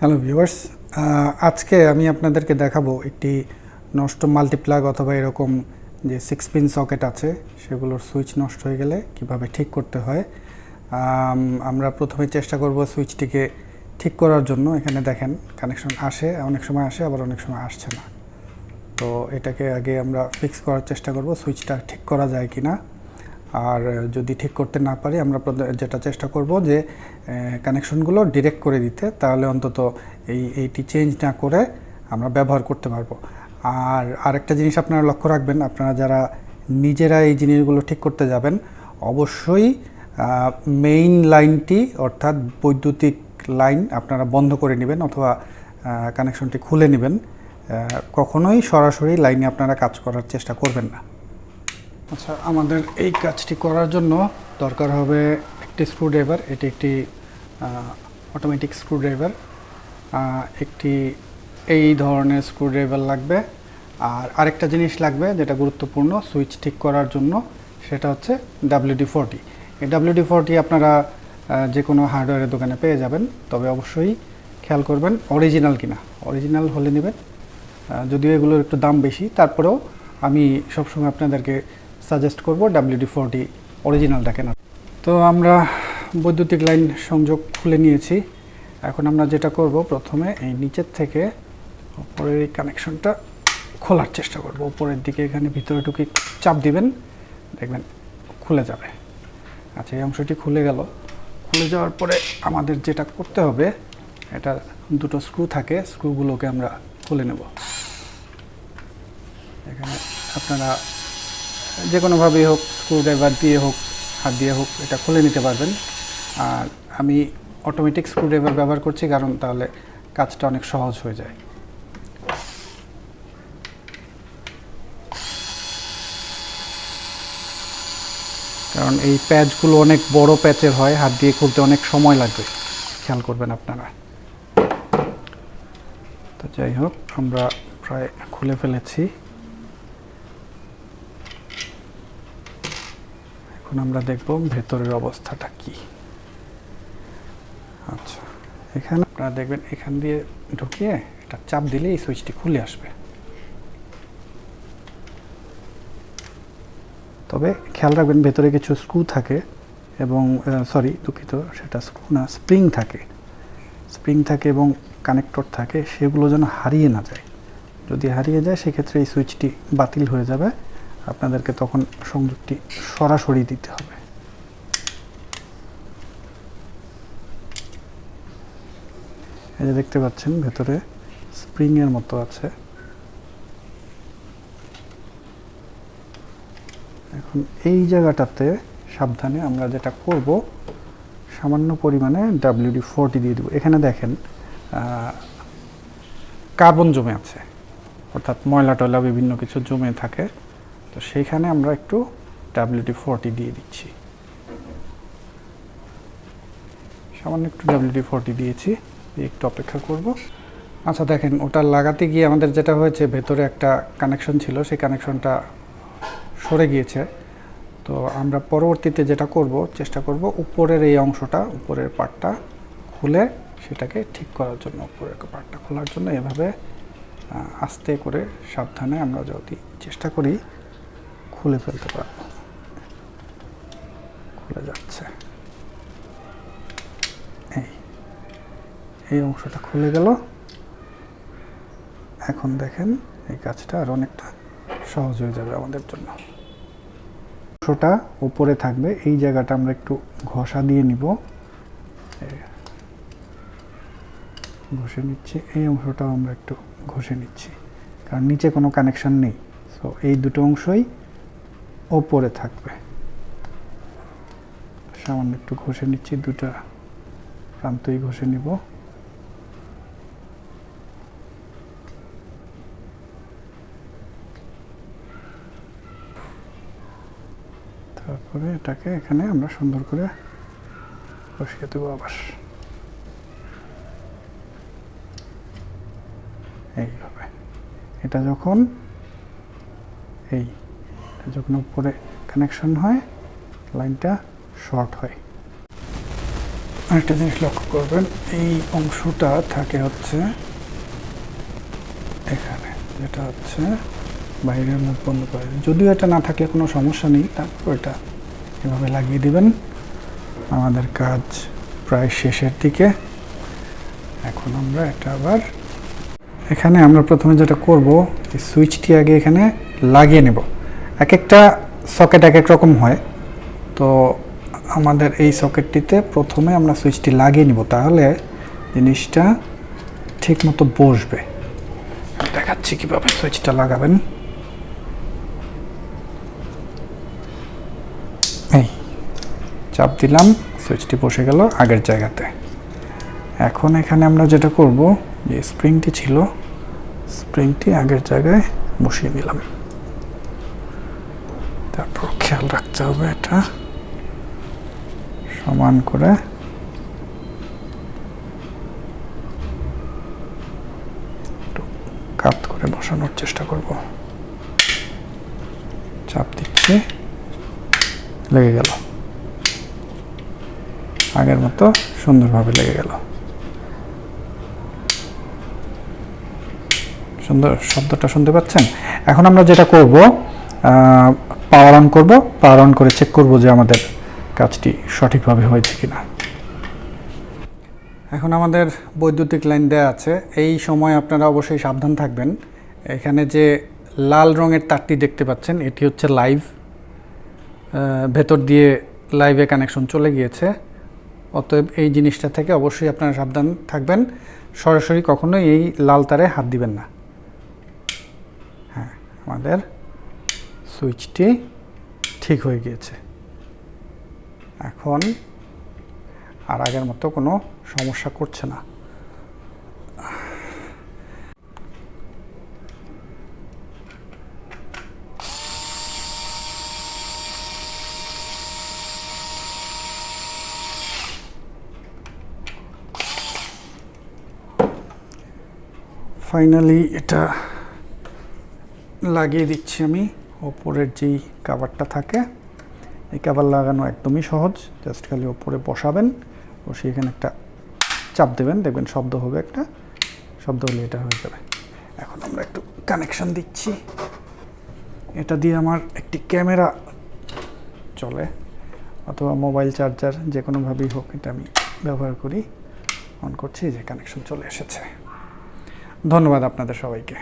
Hello viewers, আজকে আমি আপনাদেরকে দেখাবো একটি নষ্ট মাল্টিপ্লাগ অথবা এরকম যে 6 পিন সকেট আছে সেগুলোর সুইচ নষ্ট হয়ে গেলে কিভাবে ঠিক করতে হয়। আমরা প্রথমে চেষ্টা করব সুইচটিকে ঠিক করার জন্য। এখানে দেখেন কানেকশন আসে, অনেক সময় আসে, আবার অনেক সময় আসছে না। তো এটাকে আগে আমরা ফিক্স করার চেষ্টা করব সুইচটা ঠিক করা যায় কি না। আর যদি ঠিক করতে না পারি আমরা যেটা চেষ্টা করব যে কানেকশনগুলো ডিরেক্ট করে দিতে, তাহলে অন্তত এইটি চেঞ্জ না করে আমরা ব্যবহার করতে পারবো। আর আরেকটা জিনিস আপনারা লক্ষ্য রাখবেন, আপনারা যারা নিজেরা এই জিনিসগুলো ঠিক করতে যাবেন অবশ্যই মেইন লাইনটি অর্থাৎ বৈদ্যুতিক লাইন আপনারা বন্ধ করে নেবেন অথবা কানেকশনটি খুলে নেবেন। কখনোই সরাসরি লাইনে আপনারা কাজ করার চেষ্টা করবেন না। আচ্ছা, আমাদের এই কাজটি করার জন্য দরকার হবে একটি স্ক্রুড্রাইভার। এটি একটি অটোমেটিক স্ক্রুড্রাইভার। একটি এই ধরনের স্ক্রুড্রাইভার লাগবে। আর আরেকটা জিনিস লাগবে যেটা গুরুত্বপূর্ণ সুইচ ঠিক করার জন্য, সেটা হচ্ছে WD-40। এই WD-40 আপনারা যে কোনো হার্ডওয়্যারের দোকানে পেয়ে যাবেন, তবে অবশ্যই খেয়াল করবেন অরিজিনাল কিনা। অরিজিনাল হলে নেবেন, যদিও এগুলোর একটু দাম বেশি, তারপরেও আমি সবসময় আপনাদেরকে সাজেস্ট করব WD-40 অরিজিনালটা কেনা। তো আমরা বৈদ্যুতিক লাইন সংযোগ খুলে নিয়েছি। এখন আমরা যেটা করব, প্রথমে এই নিচের থেকে উপরের এই কানেকশনটা খোলার চেষ্টা করব। উপরের দিকে এখানে ভিতরে ঢুকে চাপ দিবেন, দেখবেন খুলে যাবে। আচ্ছা, এই অংশটি খুলে গেল। খুলে যাওয়ার পরে আমাদের যেটা করতে হবে, এটা দুটো স্ক্রু থাকে, স্ক্রুগুলোকে আমরা খুলে নেব। এখানে আপনারা যে কোনোভাবেই হোক, স্ক্রুড্রাইভার দিয়ে হোক, হাত দিয়ে হোক, এটা খুলে নিতে পারবেন। আর আমি অটোমেটিক স্ক্রুড্রাইভার ব্যবহার করছি, কারণ তাহলে কাজটা অনেক সহজ হয়ে যায়। কারণ এই প্যাচগুলো অনেক বড় প্যাচের হয়, হাত দিয়ে খুলতে অনেক সময় লাগবে, খেয়াল করবেন আপনারা। তো যাই হোক, আমরা প্রায় খুলে ফেলেছি। এখন আমরা দেখব ভেতরের অবস্থাটা কি। আচ্ছা, এখানে আপনারা দেখবেন এখান দিয়ে ঢুকিয়ে এটা চাপ দিলে এই সুইচটি খুলে আসবে। তবে খেয়াল রাখবেন ভেতরে কিছু স্ক্রু থাকে এবং দুঃখিত, সেটা স্ক্রু না, স্প্রিং থাকে। স্প্রিং থাকে এবং কানেক্টর থাকে, সেগুলো যেন হারিয়ে না যায়। যদি হারিয়ে যায় সেক্ষেত্রে এই সুইচটি বাতিল হয়ে যাবে। আপনাদেরকে তখন সংযোগটি সরাসরি দিতে হবে। এই যে দেখতে পাচ্ছেন ভেতরে স্প্রিংয়ের মতো আছে। এখন এই জায়গাটাতে সাবধানে আমরা যেটা করব, সামান্য পরিমাণে WD-40 দিয়ে দেব। এখানে দেখেন কার্বন জমে আছে, অর্থাৎ ময়লা টয়লা বিভিন্ন কিছু জমে থাকে। তো সেইখানে আমরা একটু WD-40 দিয়ে দিচ্ছি। সামান্য একটু WD-40 দিয়েছি, একটু অপেক্ষা করব। আচ্ছা দেখেন, ওটা লাগাতে গিয়ে আমাদের যেটা হয়েছে, ভেতরে একটা কানেকশন ছিল, সেই কানেকশনটা সরে গিয়েছে। তো আমরা পরবর্তীতে যেটা করব, চেষ্টা করব উপরের এই অংশটা, উপরের পার্টটা খুলে সেটাকে ঠিক করার জন্য। উপরের পার্টটা খোলার জন্য এভাবে আস্তে করে সাবধানে আমরা যদি চেষ্টা করি খুলে ফেলতে পারব। খুলে যাচ্ছে, এই অংশটা খুলে গেল। এখন দেখেন এই কাজটা আর অনেকটা সহজ হয়ে যাবে আমাদের জন্য। অংশটা উপরে থাকবে, এই জায়গাটা আমরা একটু ঘষা দিয়ে নিব, ঘষে নিচ্ছি। এই অংশটাও আমরা একটু ঘষে নিচ্ছি, কারণ নিচে কোনো কানেকশন নেই। সো এই দুটো অংশই ওপরে থাকবে। সামান্য একটু ঘষে নিচ্ছি, দুটা প্রান্তই ঘষে নিব। তারপরে এটাকে এখানে আমরা সুন্দর করে বসিয়ে দেবো আবার এইভাবে। এটা যখন উপরে কানেকশন হয়, লাইনটা শর্ট হয়। আরেকটা জিনিস লক্ষ্য করবেন এই অংশটা থাকে হচ্ছে এখানে, যেটা হচ্ছে বাইরের মুখ বন্ধ করে। যদিও এটা না থাকলে কোনো সমস্যা নেই, তারপর এটা এভাবে লাগিয়ে দিবেন। আমাদের কাজ প্রায় শেষের দিকে। এখন আমরা এটা আবার এখানে আমরা প্রথমে যেটা করব, এই সুইচটি আগে এখানে লাগিয়ে নেব। এক একটা সকেট এক এক রকম হয়, তো আমাদের এই সকেটটিতে প্রথমে আমরা সুইচটি লাগিয়ে নিব, তাহলে জিনিসটা ঠিক মতো বসবে। দেখাচ্ছি কিভাবে সুইচটা লাগাবেন। এই চাপ দিলাম, সুইচটি বসে গেল আগের জায়গাতে। এখন এখানে আমরা যেটা করব, যে স্প্রিংটি ছিল, স্প্রিংটি আগের জায়গায় বসিয়ে নিলাম। তারপর খেয়াল রাখতে হবে এটা সমান করে একটু কাত করে বসানোর চেষ্টা করব। চাপ দিচ্ছি, লেগে গেল, আগের মতো সুন্দরভাবে লেগে গেল। সুন্দর শব্দটা শুনতে পাচ্ছেন? এখন আমরা যেটা করব, পাওয়ার অন করব। পাওয়ার অন করে চেক করব যে আমাদের কাজটি সঠিকভাবে হয়েছে কিনা। এখন আমাদের বৈদ্যুতিক লাইন দেওয়া আছে। এই সময় আপনারা অবশ্যই সাবধান থাকবেন। এখানে যে লাল রঙের তারটি দেখতে পাচ্ছেন, এটি হচ্ছে লাইভ, ভেতর দিয়ে লাইভে কানেকশন চলে গিয়েছে। অতএব এই জিনিসটা থেকে অবশ্যই আপনারা সাবধান থাকবেন। সরাসরি কখনোই এই লাল তারে হাত দিবেন না। হ্যাঁ, আমাদের সুইচটি ঠিক হয়ে গিয়েছে। এখন আর আগের মতো কোনো সমস্যা করছে না। ফাইনালি এটা লাগিয়ে দিচ্ছি আমি। ওপরের যেই কভারটা থাকে, এই কভার লাগানো একদমই সহজ। জাস্ট খালি ওপরে বসাবেন, বসিয়ে এখানে একটা চাপ দেবেন, দেখবেন শব্দ হবে, একটা শব্দ হলে এটা হয়ে যাবে। এখন আমরা একটু কানেকশন দিচ্ছি। এটা দিয়ে আমার একটি ক্যামেরা চলে, অথবা মোবাইল চার্জার, যে কোনোভাবেই হোক এটা আমি ব্যবহার করি। অন করছি, যে কানেকশন চলে এসেছে। ধন্যবাদ আপনাদের সবাইকে।